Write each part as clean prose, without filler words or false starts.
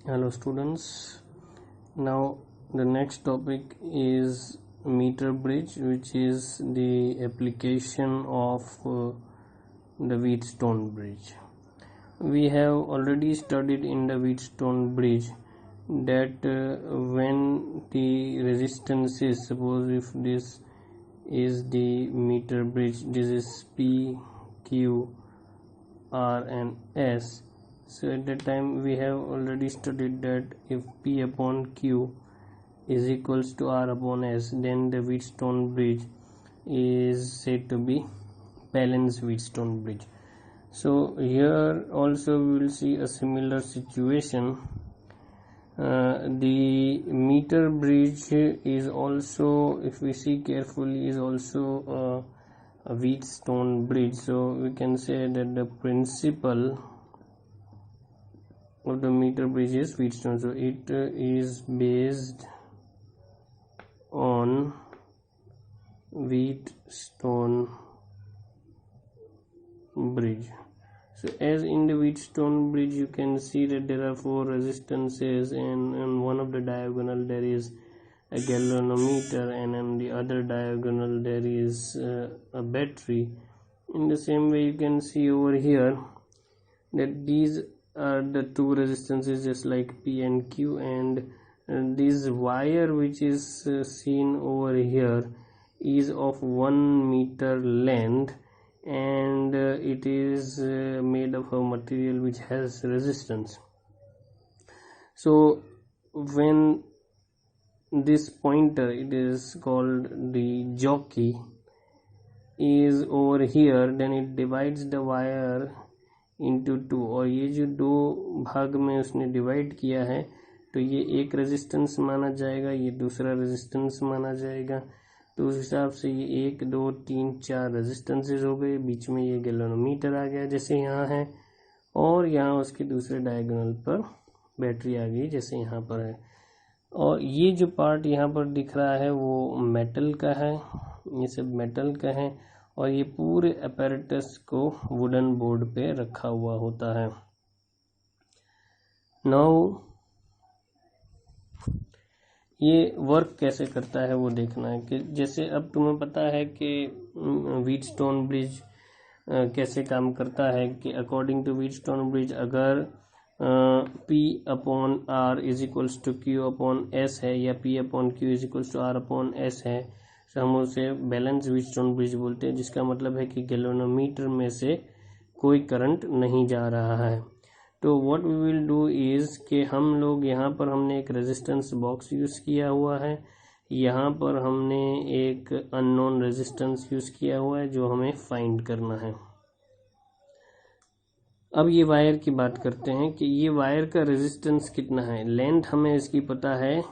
Hello students, now the next topic is meter bridge, which is the application of the Wheatstone bridge. We have already studied in the Wheatstone bridge that when the resistance is, suppose if this is the meter bridge, this is P, Q, R and S. So at that time we have already studied that if P upon Q is equals to R upon S, then the Wheatstone bridge is said to be balanced Wheatstone bridge. So here also we will see a similar situation. The meter bridge is also, if we see carefully, is also a Wheatstone bridge. So we can say that the principle of the meter bridge is Wheatstone. So it is based on Wheatstone bridge. So as in the Wheatstone bridge, you can see that there are 4 resistances, and on one of the diagonal there is a galvanometer, and on the other diagonal there is a battery. In the same way, you can see over here that these are the 2 resistances just like P and Q, and this wire which is seen over here is of 1 meter length, and it is made of a material which has resistance. So when this pointer, it is called the jockey, is over here, then it divides the wire into 2, और ये जो 2 भाग में उसने divide किया है, तो ये एक रेजिस्टेंस माना जाएगा, ये दूसरा रेजिस्टेंस माना जाएगा. तो उस हिसाब से ये 1 2 3 4 रेजिस्टेंसेस हो गए. बीच में ये गैल्वेनोमीटर आ गया जैसे यहाँ है, और यहाँ उसके दूसरे डायगोनल पर बैटरी आ गई जैसे यहाँ पर है. और ये जो पार्ट यहाँ पर दिख रहा है वो मेटल का है, ये सब मेटल का है, और ये पूरे अपैरेटस को वुडन बोर्ड पे रखा हुआ होता है. नाउ ये वर्क कैसे करता है वो देखना है. कि जैसे अब तुम्हें पता है कि व्हीटस्टोन ब्रिज कैसे काम करता है, कि अकॉर्डिंग टू व्हीटस्टोन ब्रिज अगर P upon R is equals to Q upon S है, या P upon Q is equals to R upon S है, तो हम उसे बैलेंस व्हीटस्टोन ब्रिज बोलते हैं, जिसका मतलब है कि गैल्वेनोमीटर में से कोई करंट नहीं जा रहा है. तो what we will do is कि हम लोग यहाँ पर हमने एक रेजिस्टेंस बॉक्स यूज़ किया हुआ है, यहाँ पर हमने एक अननोन रेजिस्टेंस यूज़ किया हुआ है जो हमें फाइंड करना है. अब ये वायर की बात करते हैं कि ये वायर का रेजिस्टेंस कितना है. लेंथ हमें इसकी पता है,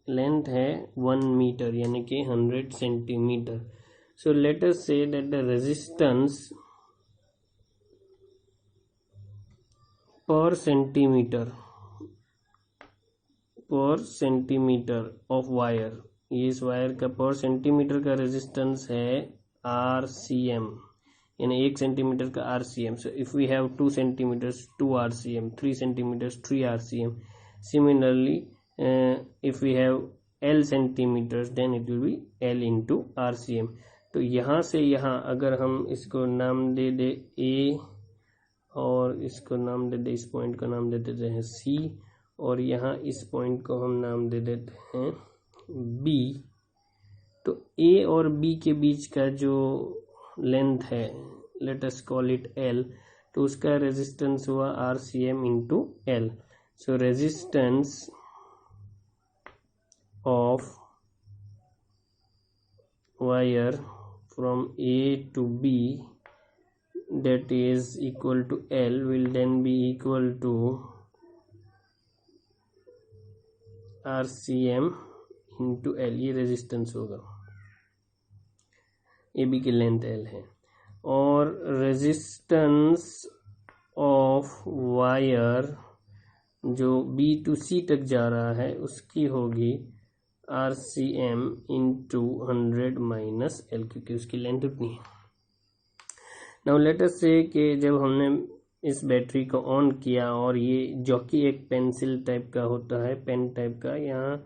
लेंथ है 1 मीटर यानी कि 100 centimetre. So let us say that the resistance पर सेंटीमीटर ऑफ वायर, ये इस वायर का पर सेंटीमीटर का रेजिस्टेंस है RCM, यानी 1 सेंटीमीटर का RCM. So if we have 2 centimetres 2 RCM, 3 centimetres 3 RCM. Similarly if we have L centimeters, then it will be L into RCM. तो यहाँ से यहाँ अगर हम इसको नाम दे दे A, और इसको नाम दे दे, इस पॉइंट का नाम दे देते हैं C, और यहाँ इस पॉइंट को हम नाम दे देते हैं B. तो A और B के बीच का जो लेंथ है, let us call it L, तो उसका रेजिस्टेंस हुआ RCM into L. So resistance of wire from A to B, that is equal to L, will then be equal to RCM into L. ये resistance होगा, AB की length L है, और resistance of wire जो B to C तक जा रहा है उसकी होगी RCM into 100 माइनस L, क्योंकि उसकी लेंथ उतनी है. नाउ लेट अस से कि जब हमने इस बैटरी को ऑन किया और ये जॉकी एक पेंसिल टाइप का होता है, पेन टाइप का, यहाँ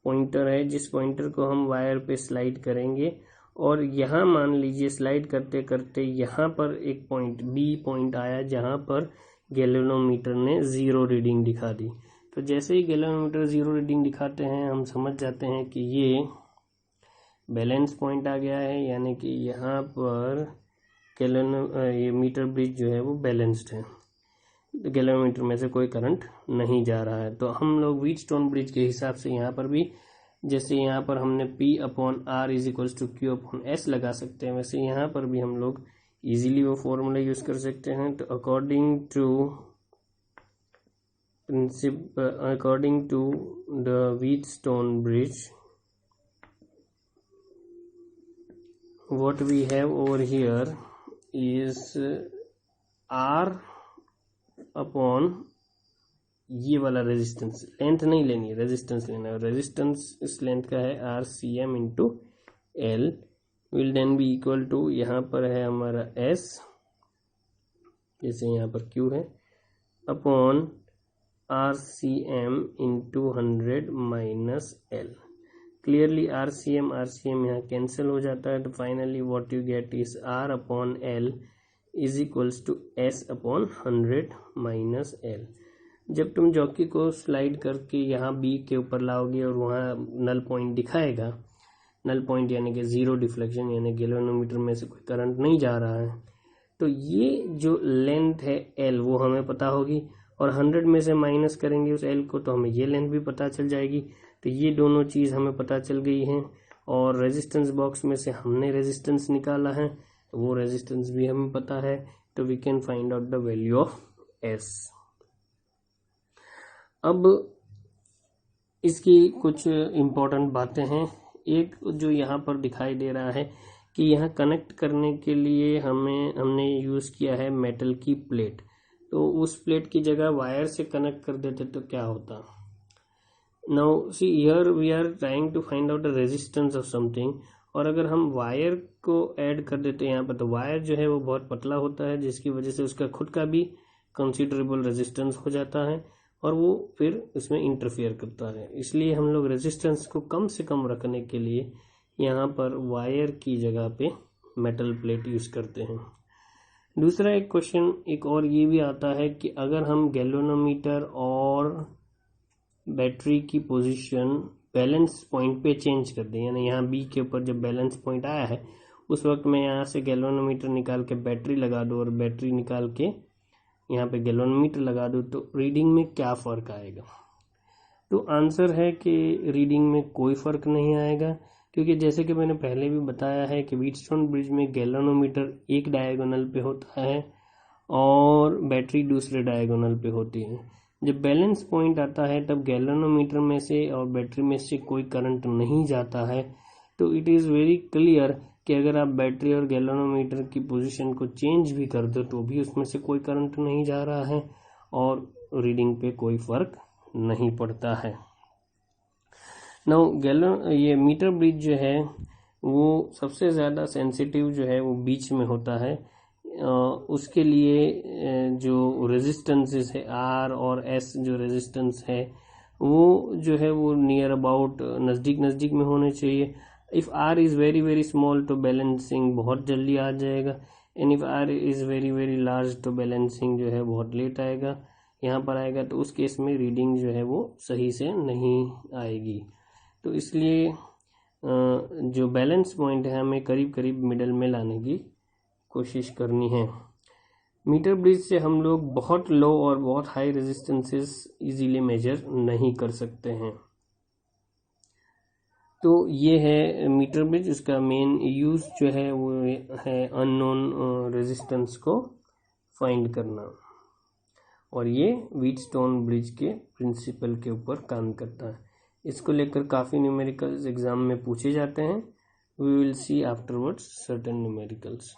पॉइंटर है जिस पॉइंटर को हम वायर पे स्लाइड करेंगे और यहाँ मान लीजिए स्लाइड करते करते यहाँ पर एक पॉइंट बी पॉइंट आया जहाँ पर गैल्वेनोमीटर ने 0 रीडिंग दिखा दी। तो जैसे ही गैल्वेनोमीटर 0 रीडिंग दिखाते हैं हम समझ जाते हैं कि ये बैलेंस पॉइंट आ गया है, यानी कि यहाँ पर ये मीटर ब्रिज जो है वो बैलेंस्ड है, गैल्वेनोमीटर में से कोई करंट नहीं जा रहा है। तो हम लोग व्हीटस्टोन ब्रिज के हिसाब से यहाँ पर भी जैसे यहाँ पर हमने P/R is equals to Q/S लगा सकते हैं, वैसे यहाँ पर भी हम लोग इजीली वो फॉर्मूला यूज कर सकते हैं। तो according to the Wheatstone bridge what we have over here is R upon ये वाला रेजिस्टेंस, लेंथ नहीं लेनी है, रेजिस्टेंस लेना है, रेजिस्टेंस इस लेंथ का है RCM into L will then be equal to, यहाँ पर है हमारा S जैसे यहाँ पर Q है, upon RCM into 100 minus L। Clearly RCM यहाँ कैंसिल हो जाता है, तो finally what you get is R upon L is equals to S upon 100 minus L। जब तुम जॉकी को स्लाइड करके यहाँ B के ऊपर लाओगे और वहाँ नल पॉइंट दिखाएगा, नल पॉइंट यानी कि 0 डिफ्लेक्शन, यानी गैल्वेनोमीटर में से कोई करंट नहीं जा रहा है, तो ये जो लेंथ है L वो हमें पता होगी और 100 में से माइनस करेंगे उस L को तो हमें ये लेंथ भी पता चल जाएगी। तो ये दोनों चीज़ हमें पता चल गई हैं और रेजिस्टेंस बॉक्स में से हमने रेजिस्टेंस निकाला है, तो वो रेजिस्टेंस भी हमें पता है, तो we can find out the value of S। अब इसकी कुछ इम्पोर्टेंट बातें हैं। एक जो यहाँ पर दिखाई दे रहा है कि यहाँ कनेक्ट करने के लिए हमने यूज़ किया है मेटल की प्लेट, तो उस प्लेट की जगह वायर से कनेक्ट कर देते तो क्या होता। Now see here we are trying to find out the resistance of something, और अगर हम वायर को ऐड कर देते हैं यहाँ पर, तो वायर जो है वो बहुत पतला होता है जिसकी वजह से उसका खुद का भी कंसिडरेबल रेजिस्टेंस हो जाता है और वो फिर इसमें इंटरफेयर करता है। इसलिए हम लोग रेजिस्टेंस को कम से कम रखने के लिए यहाँ पर वायर की जगह पे मेटल प्लेट यूज़ करते हैं। दूसरा एक क्वेश्चन एक और ये भी आता है कि अगर हम गैल्वेनोमीटर और बैटरी की पोजीशन बैलेंस पॉइंट पे चेंज कर दें, यानी यहाँ बी के ऊपर जब बैलेंस पॉइंट आया है उस वक्त मैं यहाँ से गैल्वेनोमीटर निकाल के बैटरी लगा दूँ और बैटरी निकाल के यहाँ पे गैल्वेनोमीटर लगा दूँ, तो रीडिंग में क्या फ़र्क आएगा। तो आंसर है कि रीडिंग में कोई फ़र्क नहीं आएगा, क्योंकि जैसे कि मैंने पहले भी बताया है कि व्हीटस्टोन ब्रिज में गैल्वेनोमीटर एक डायगोनल पे होता है और बैटरी दूसरे डायगोनल पे होती है। जब बैलेंस पॉइंट आता है तब गैल्वेनोमीटर में से और बैटरी में से कोई करंट नहीं जाता है, तो इट इज़ वेरी क्लियर कि अगर आप बैटरी और गैल्वेनोमीटर की पोजीशन को चेंज भी कर दो तो भी उसमें से कोई करंट नहीं जा रहा है और रीडिंग पे कोई फ़र्क नहीं पड़ता है। नाउ ये मीटर ब्रिज जो है वो सबसे ज़्यादा सेंसिटिव जो है वो बीच में होता है। उसके लिए जो रेजिस्टेंसेस है R और S, जो रेजिस्टेंस है वो जो है वो नियर अबाउट नज़दीक में होने चाहिए। If R is very very small तो बैलेंसिंग बहुत जल्दी आ जाएगा, and if R is very very large तो बैलेंसिंग जो है बहुत लेट आएगा, यहाँ पर आएगा, तो उस केस में रीडिंग जो है वो सही से नहीं आएगी। तो इसलिए जो बैलेंस पॉइंट है हमें करीब करीब मिडल में लाने की कोशिश करनी है। मीटर ब्रिज से हम लोग बहुत लो और बहुत हाई रेजिस्टेंसेस इजीली मेजर नहीं कर सकते हैं। तो ये है मीटर ब्रिज, उसका मेन यूज जो है वो है अननोन रेजिस्टेंस को फाइंड करना, और ये व्हीटस्टोन ब्रिज के प्रिंसिपल के ऊपर काम करता है। इसको लेकर काफ़ी न्यूमेरिकल्स एग्जाम में पूछे जाते हैं। We will see afterwards certain numericals.